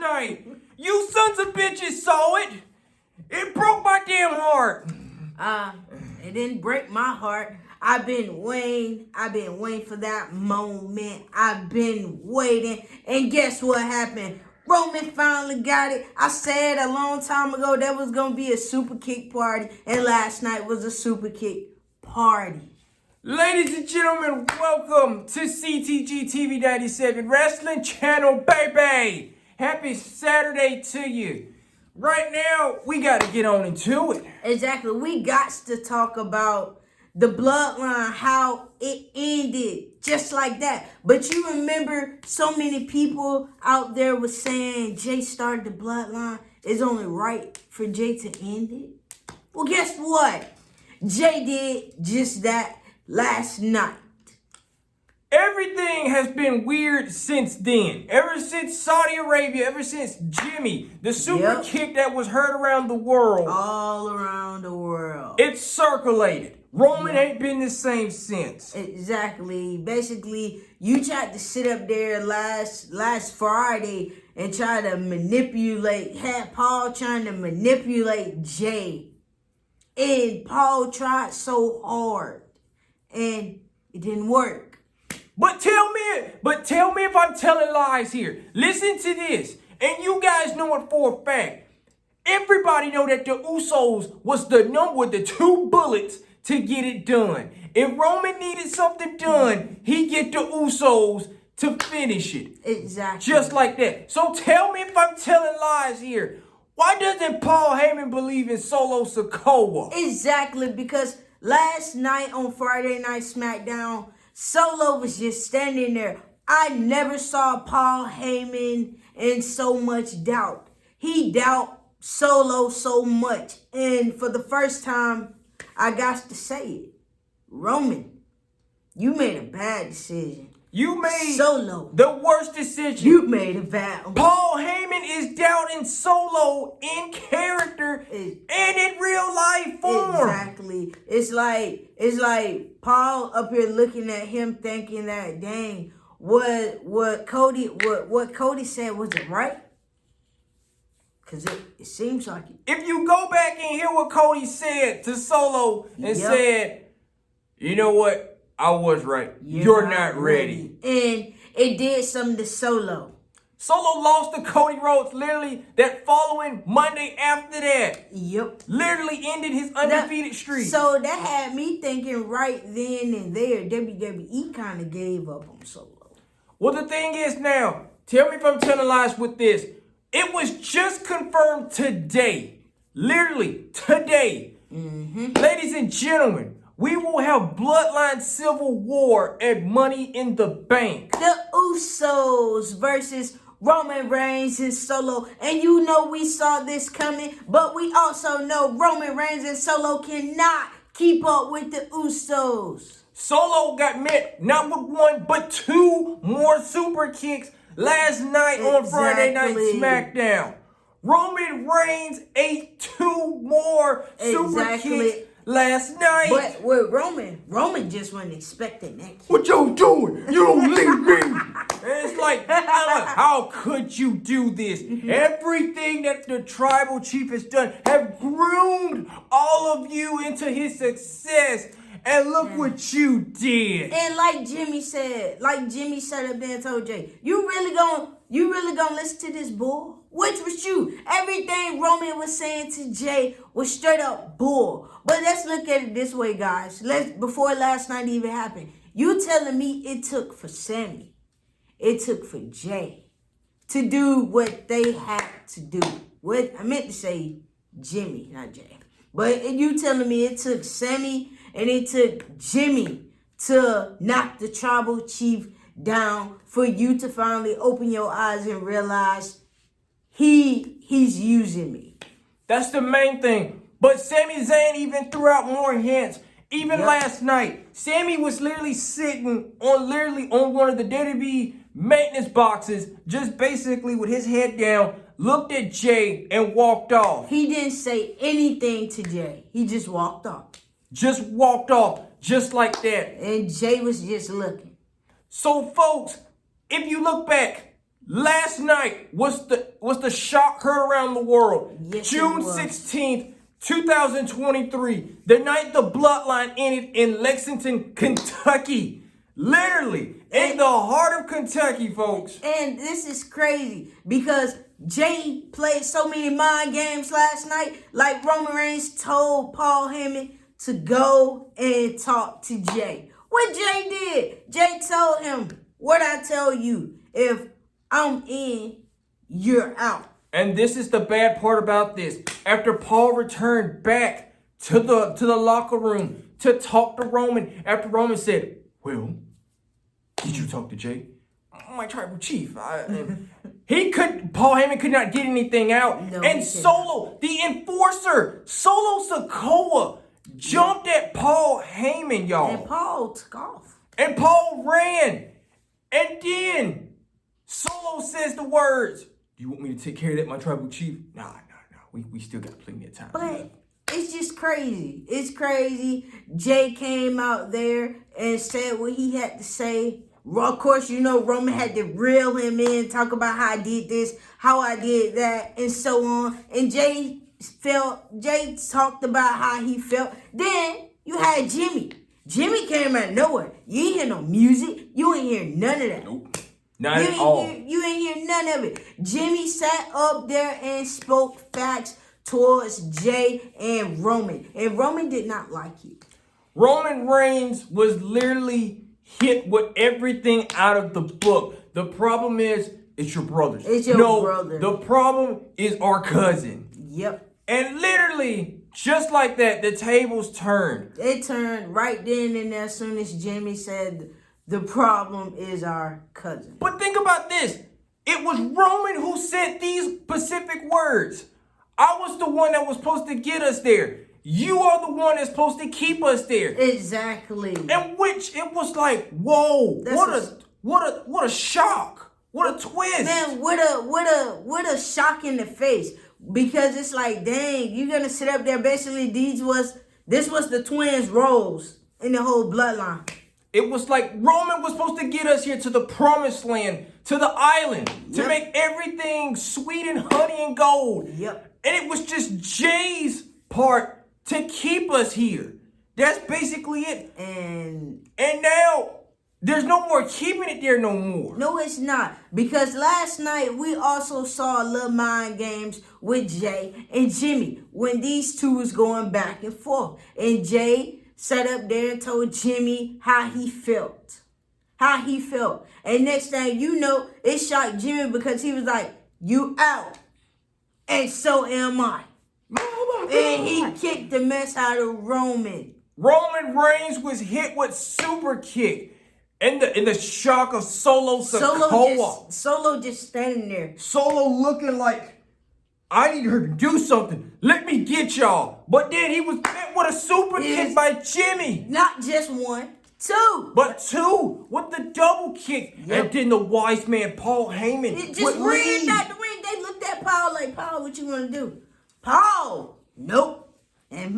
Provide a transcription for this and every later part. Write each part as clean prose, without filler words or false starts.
night. You sons of bitches saw it. It broke my damn heart. It didn't break my heart. I've been waiting for that moment. I've been waiting. And guess what happened? Roman finally got it. I said a long time ago there was going to be a super kick party. And last night was a super kick party. Ladies and gentlemen, welcome to CTG TV 97 Wrestling Channel, baby. Happy Saturday to you. Right now, we got to get on into it. Exactly. We got to talk about the Bloodline, how it ended just like that. But you remember so many people out there were saying Jay started the Bloodline. It's only right for Jay to end it. Well, guess what? Jay did just that last night. Everything has been weird since then. Ever since Saudi Arabia, ever since Jimmy, the super kick that was heard around the world. All around the world. It's circulated. Roman ain't been the same since. Exactly. Basically, you tried to sit up there last Friday and try to had Paul trying to manipulate Jay. And Paul tried so hard. And it didn't work. But tell me if I'm telling lies here. Listen to this. And you guys know it for a fact. Everybody know that the Usos was the number with the 2 bullets to get it done. If Roman needed something done, he get the Usos to finish it. Exactly. Just like that. So tell me if I'm telling lies here. Why doesn't Paul Heyman believe in Solo Sakoa? Exactly, because last night on Friday Night SmackDown, Solo was just standing there. I never saw Paul Heyman in so much doubt. He doubt Solo so much. And for the first time, I got to say it. Roman, you made a bad decision. You made Solo the worst decision. You made a bad one. Paul Heyman is doubting Solo in character and in real life form. Exactly. It's like Paul up here looking at him thinking that, dang, what Cody said, was it right? Because it seems like it. If you go back and hear what Cody said to Solo and said, you know what? I was right. You're not ready. And it did something to Solo. Solo lost to Cody Rhodes literally that following Monday after that. Yep. Literally ended his undefeated streak. So that had me thinking right then and there, WWE kind of gave up on Solo. Well, the thing is now, tell me if I'm telling lies with this. It was just confirmed today. Literally today. Ladies and gentlemen, we will have Bloodline Civil War at Money in the Bank. The Usos versus Roman Reigns and Solo. And you know we saw this coming, but we also know Roman Reigns and Solo cannot keep up with the Usos. Solo got met not with 1, but 2 more super kicks last night on Friday Night SmackDown. Roman Reigns ate 2 more super kicks last night. But with Roman just wasn't expecting that kick. What y'all doing? You don't leave me. And it's like, how could you do this? Everything that the tribal chief has done have groomed all of you into his success. And look what you did. And like Jimmy said up there and told Jay, you really gonna listen to this bull? Which was true. Everything Roman was saying to Jay was straight up bull. But let's look at it this way, guys. Before last night even happened, you telling me it took for Sammy, it took for Jay to do what they had to do. I meant to say Jimmy, not Jay. But you telling me it took Sammy and it took Jimmy to knock the tribal chief down for you to finally open your eyes and realize he's using me. That's the main thing. But Sami Zayn even threw out more hints. Even last night, Sammy was literally sitting on one of the WWE maintenance boxes, just basically with his head down, looked at Jay and walked off. He didn't say anything to Jay. He just walked off. Just walked off, just like that. And Jay was just looking. So, folks, if you look back, Last night was the shock heard around the world. Yes, June 16th, 2023. The night the Bloodline ended in Lexington, Kentucky. Literally, in the heart of Kentucky, folks. And this is crazy because Jey played so many mind games last night. Like Roman Reigns told Paul Heyman to go and talk to Jey. What Jey did? Jey told him, what I tell you, if I'm in, you're out. And this is the bad part about this. After Paul returned back to the locker room to talk to Roman, after Roman said, well, did you talk to Jey? My tribal chief. Paul Heyman could not get anything out. No, and Solo, the enforcer, Solo Sakoa, jumped at Paul Heyman, y'all. And Paul took off. And Paul ran. And then Solo says the words, do you want me to take care of that, my tribal chief? Nah. We still got plenty of time. But it's just crazy. It's crazy. Jey came out there and said what he had to say. Of course, you know, Roman had to reel him in, talk about how I did this, how I did that, and so on. And Jey talked about how he felt. Then you had Jimmy. Jimmy came out of nowhere. You ain't hear no music. You ain't hear none of that. Nope. Not at all. You ain't hear none of it. Jimmy sat up there and spoke facts towards Jey and Roman. And Roman did not like it. Roman Reigns was literally hit with everything out of the book. The problem is, it's your brother. It's your brother. The problem is our cousin. Yep. And literally, just like that, the tables turned. It turned right then and there as soon as Jimmy said the problem is our cousin. But think about this. It was Roman who said these specific words. I was the one that was supposed to get us there. You are the one that's supposed to keep us there. Exactly. And which it was like, whoa, what a shock. What a twist. Man, what a shock in the face. Because it's like, dang, you're gonna sit up there. Basically, this was the twins' roles in the whole bloodline. It was like Roman was supposed to get us here to the promised land, to the island, to make everything sweet and honey and gold. Yep. And it was just Jey's part to keep us here. That's basically it. And now there's no more keeping it there no more. No, it's not. Because last night we also saw a little mind games with Jey and Jimmy when these two was going back and forth. And Jey sat up there and told Jimmy how he felt. And next thing you know, it shocked Jimmy because he was like, you out. And so am I. Oh and he kicked the mess out of Roman. Roman Reigns was hit with super kick. In the shock of Solo Sakoa. Solo just standing there. Solo looking like, I need her to do something. Let me get y'all. But then he was hit with a super kick by Jimmy. Not just one, two. But two with the double kick. Yep. And then the wise man, Paul Heyman. It just ran out the ring. They looked at Paul like, Paul, what you want to do? Paul, nope. And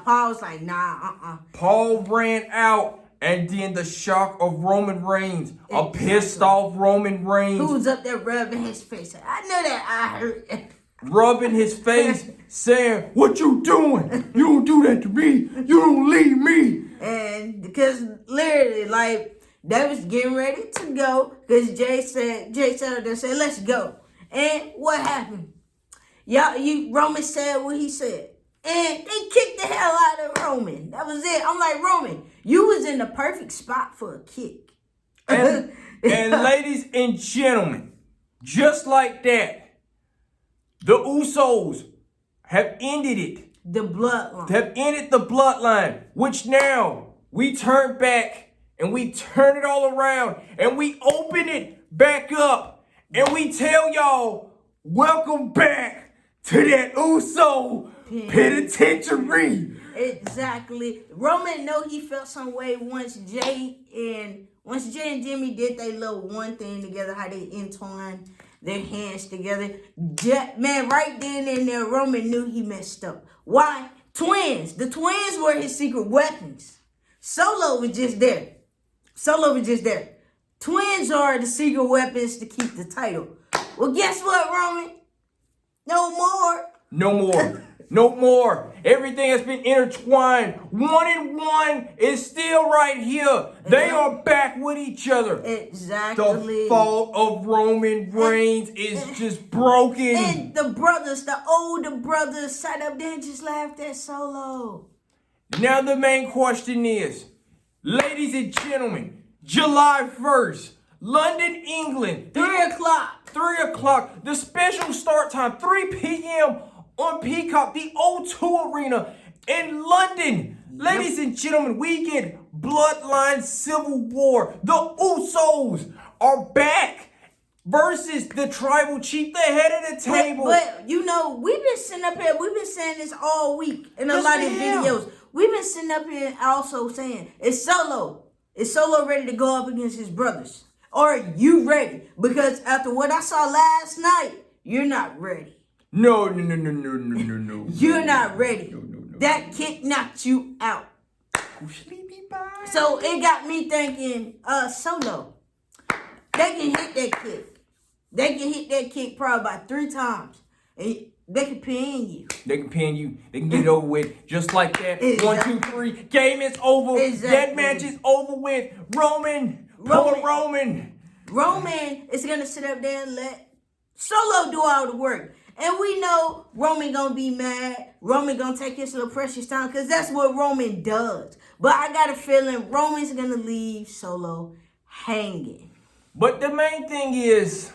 Paul was like, nah, Paul ran out. And then the shock of Roman Reigns. Exactly. A pissed off Roman Reigns. Who's up there rubbing his face? I know that I heard it. Rubbing his face, saying, what you doing? You don't do that to me. You don't leave me. And because literally, like, they was getting ready to go. Because Jey said let's go. And what happened? Roman said what he said. And they kicked the hell out of Roman. That was it. I'm like, Roman, you was in the perfect spot for a kick. And ladies and gentlemen, just like that, the Usos have ended it. The bloodline. Have ended the bloodline, which now we turn back and we turn it all around and we open it back up and we tell y'all, welcome back to that Uso penitentiary. Exactly. Roman know he felt some way once Jey and Jimmy did their little one thing together, how they entwined their hands together. Man, right then and there, Roman knew he messed up. Why? Twins. The twins were his secret weapons. Solo was just there. Twins are the secret weapons to keep the title. Well, guess what, Roman? No more. No more. No more. Everything has been intertwined. 1-1 is still right here. They are back with each other. Exactly. The fault of Roman Reigns is just broken. And the brothers, the older brothers, sat up there and just laughed at Solo. Now the main question is, ladies and gentlemen, July 1st, London, England. 3 o'clock. 3 o'clock. The special start time, 3 p.m. on Peacock, the O2 Arena in London. Ladies and gentlemen, we get Bloodline Civil War. The Usos are back versus the Tribal Chief, the head of the table. But you know, we've been sitting up here, we've been saying this all week in a lot of videos. We've been sitting up here also saying, is Solo ready to go up against his brothers? Are you ready? Because after what I saw last night, you're not ready. No. You're not ready. That kick knocked you out. So it got me thinking, Solo, they can hit that kick. They can hit that kick probably about 3 times. And they can pin you. They can pin you. They can get it over with just like that. Exactly. 1, 2, 3. Game is over. Exactly. That match is over with. Roman is going to sit up there and let Solo do all the work. And we know Roman going to be mad. Roman going to take his little precious time because that's what Roman does. But I got a feeling Roman's going to leave Solo hanging. But the main thing is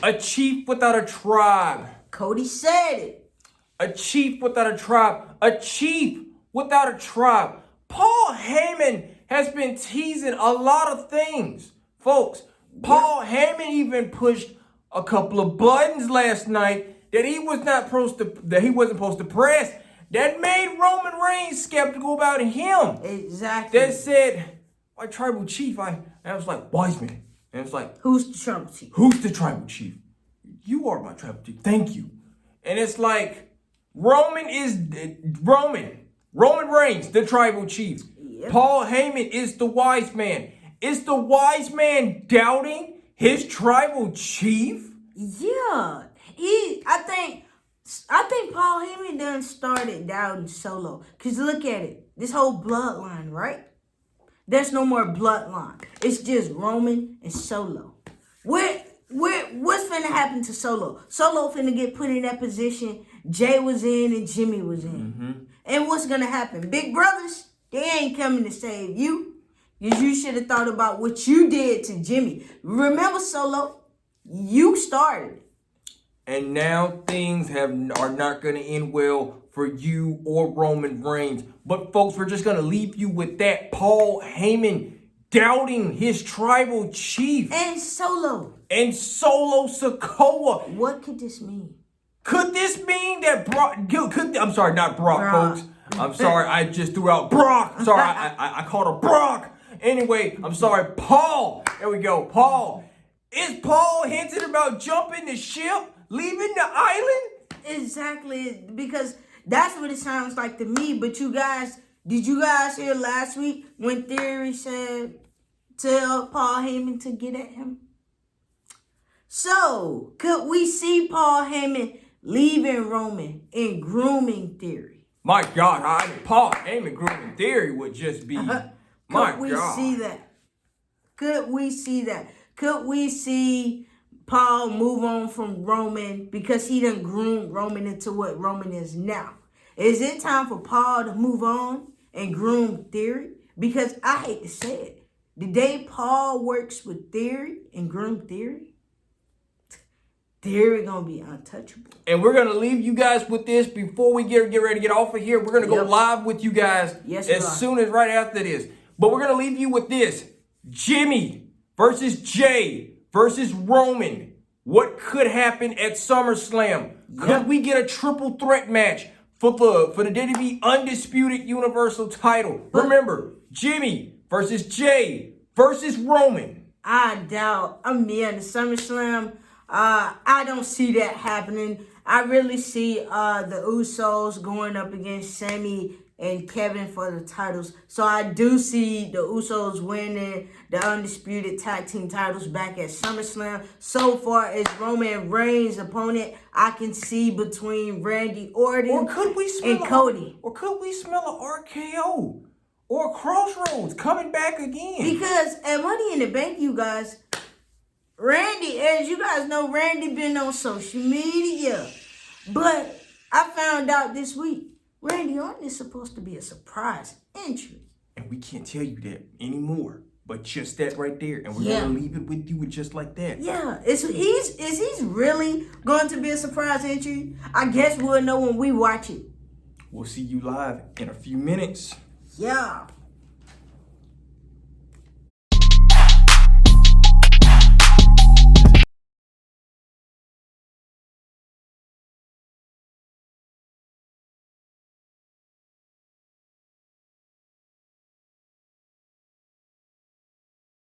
a chief without a tribe. Cody said it. A chief without a tribe. A chief without a tribe. Paul Heyman has been teasing a lot of things. Folks, Paul Heyman even pushed a couple of buttons last night that he wasn't supposed to press. That made Roman Reigns skeptical about him. Exactly. That said, my tribal chief, I was like, Wiseman. And it's like, who's the tribal chief? Who's the tribal chief? You are my tribal chief. Thank you. And it's like, Roman Reigns, the tribal chief. Yep. Paul Heyman is the wise man. Is the wise man doubting his tribal chief? Yeah. I think Paul Heyman done started doubting Solo. Because look at it. This whole bloodline, right? There's no more bloodline. It's just Roman and Solo. What's finna happen to Solo? Solo finna get put in that position Jay was in and Jimmy was in. Mm-hmm. And what's gonna happen? Big brothers, they ain't coming to save you. Because you should have thought about what you did to Jimmy. Remember, Solo, you started. And now things are not going to end well for you or Roman Reigns. But folks, we're just going to leave you with that. Paul Heyman doubting his tribal chief. And Solo. And Solo Sakoa. What could this mean? Could this mean that I'm sorry, not Brock, folks. I'm sorry, I just threw out Brock. Sorry, I called her Brock. Anyway, I'm sorry, Paul. There we go, Paul. Is Paul hinting about jumping the ship, leaving the island? Exactly, because that's what it sounds like to me. But did you guys hear last week when Theory said, tell Paul Heyman to get at him? So, could we see Paul Heyman leaving Roman and grooming Theory? My God, Paul Heyman grooming Theory would just be... Could we see that? Could we see that? Could we see Paul move on from Roman because he done groomed Roman into what Roman is now? Is it time for Paul to move on and groom Theory? Because I hate to say it, the day Paul works with Theory and groom Theory, Theory gonna be untouchable. And we're gonna leave you guys with this before we get ready to get off of here. We're gonna go live with you guys soon as right after this. But we're going to leave you with this. Jimmy versus Jay versus Roman. What could happen at SummerSlam? Could we get a triple threat match for the WWE Undisputed Universal title? Remember, Jimmy versus Jay versus Roman. I doubt. The SummerSlam, I don't see that happening. I really see the Usos going up against Sami and Kevin for the titles. So I do see the Usos winning the undisputed tag team titles back at SummerSlam. So far as Roman Reigns' opponent, I can see between Randy Orton Or could we smell and Cody. Or could we smell a RKO? Or Crossroads coming back again? Because at Money in the Bank, you guys, Randy, as you guys know, Randy been on social media. But I found out this week, Randy Orton is supposed to be a surprise entry. And we can't tell you that anymore. But just that right there. And we're going to leave it with you just like that. Yeah. Is he really going to be a surprise entry? I guess we'll know when we watch it. We'll see you live in a few minutes. Yeah.